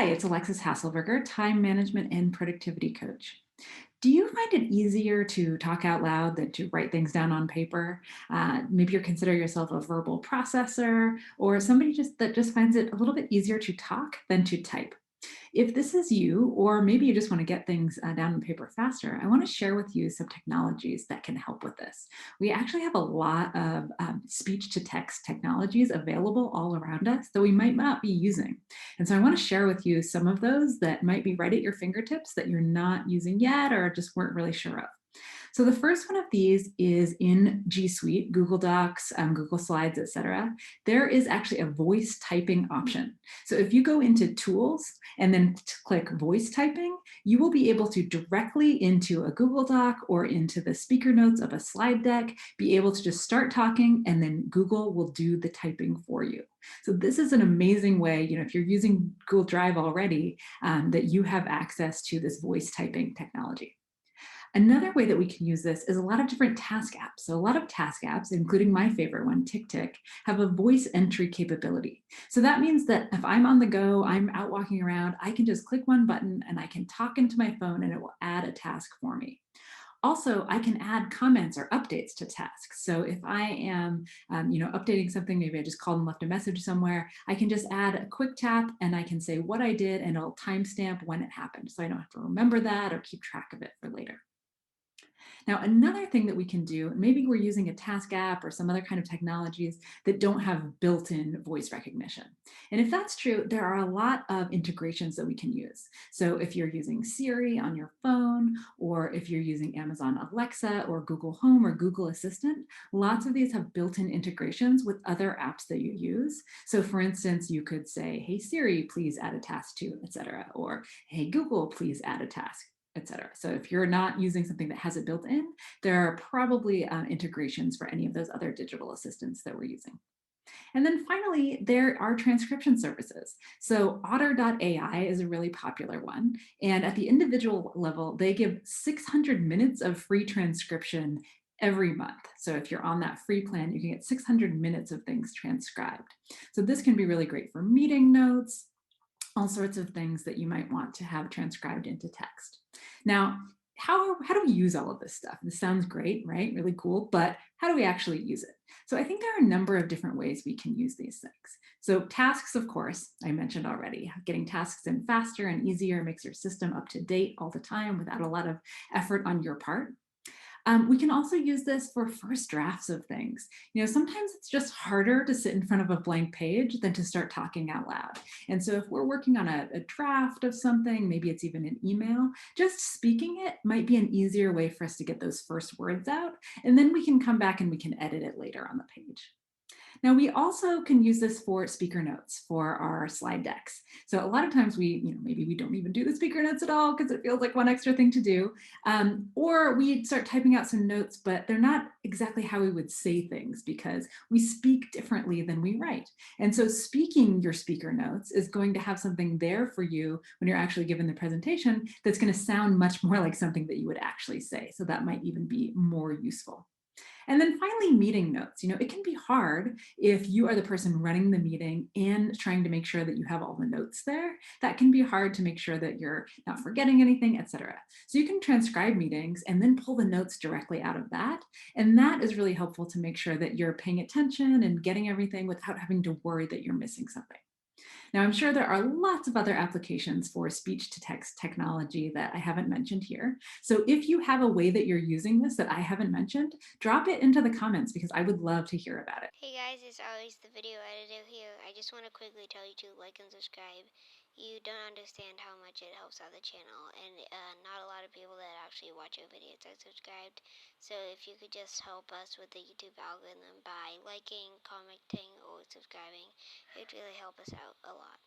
Hi, it's Alexis Hasselberger, time management and productivity coach. Do you find it easier to talk out loud than to write things down on paper? Maybe you consider yourself a verbal processor or somebody that just finds it a little bit easier to talk than to type. If this is you, or maybe you just want to get things down on paper faster, I want to share with you some technologies that can help with this. We actually have a lot of speech to text technologies available all around us that we might not be using. And so I want to share with you some of those that might be right at your fingertips that you're not using yet or just weren't really sure of. So the first one of these is in G Suite, Google Docs, Google Slides, etc. There is actually a voice typing option. So if you go into Tools and then click Voice Typing, you will be able to directly into a Google Doc or into the speaker notes of a slide deck, be able to just start talking, and then Google will do the typing for you. So this is an amazing way, if you're using Google Drive already, that you have access to this voice typing technology. Another way that we can use this is a lot of different task apps. So a lot of task apps, including my favorite one, TickTick, have a voice entry capability. So that means that if I'm on the go, I'm out walking around, I can just click one button and I can talk into my phone and it will add a task for me. Also, I can add comments or updates to tasks. So if I am, updating something, maybe I just called and left a message somewhere, I can just add a quick tap and I can say what I did and it'll timestamp when it happened. So I don't have to remember that or keep track of it for later. Now, another thing that we can do, maybe we're using a task app or some other kind of technologies that don't have built-in voice recognition. And if that's true, there are a lot of integrations that we can use. So if you're using Siri on your phone, or if you're using Amazon Alexa or Google Home or Google Assistant, lots of these have built-in integrations with other apps that you use. So for instance, you could say, hey Siri, please add a task to, etc. Or hey Google, please add a task, etc. So if you're not using something that has it built in, there are probably integrations for any of those other digital assistants that we're using. And then finally, there are transcription services. So Otter.ai is a really popular one. And at the individual level, they give 600 minutes of free transcription every month. So if you're on that free plan, you can get 600 minutes of things transcribed. So this can be really great for meeting notes, all sorts of things that you might want to have transcribed into text. Now, how do we use all of this stuff? This sounds great, right? Really cool, but how do we actually use it? So I think there are a number of different ways we can use these things. So tasks, of course, I mentioned already. Getting tasks in faster and easier makes your system up to date all the time without a lot of effort on your part. We can also use this for first drafts of things. Sometimes it's just harder to sit in front of a blank page than to start talking out loud. And so if we're working on a draft of something, maybe it's even an email, just speaking it might be an easier way for us to get those first words out. And then we can come back and we can edit it later on the page. Now, we also can use this for speaker notes for our slide decks. So a lot of times maybe we don't even do the speaker notes at all because it feels like one extra thing to do. Or we start typing out some notes, but they're not exactly how we would say things because we speak differently than we write. And so speaking your speaker notes is going to have something there for you when you're actually given the presentation that's going to sound much more like something that you would actually say. So that might even be more useful. And then finally, meeting notes. It can be hard if you are the person running the meeting and trying to make sure that you have all the notes there. That can be hard to make sure that you're not forgetting anything, etc. So you can transcribe meetings and then pull the notes directly out of that. And that is really helpful to make sure that you're paying attention and getting everything without having to worry that you're missing something. Now, I'm sure there are lots of other applications for speech to text technology that I haven't mentioned here. So if you have a way that you're using this that I haven't mentioned, drop it into the comments because I would love to hear about it. Hey guys, it's always the video editor here. I just want to quickly tell you to like and subscribe. You don't understand how much it helps out the channel, and not a lot of people that actually watch our videos are subscribed. So if you could just help us with the YouTube algorithm by liking, commenting, or subscribing, it'd really help us out a lot.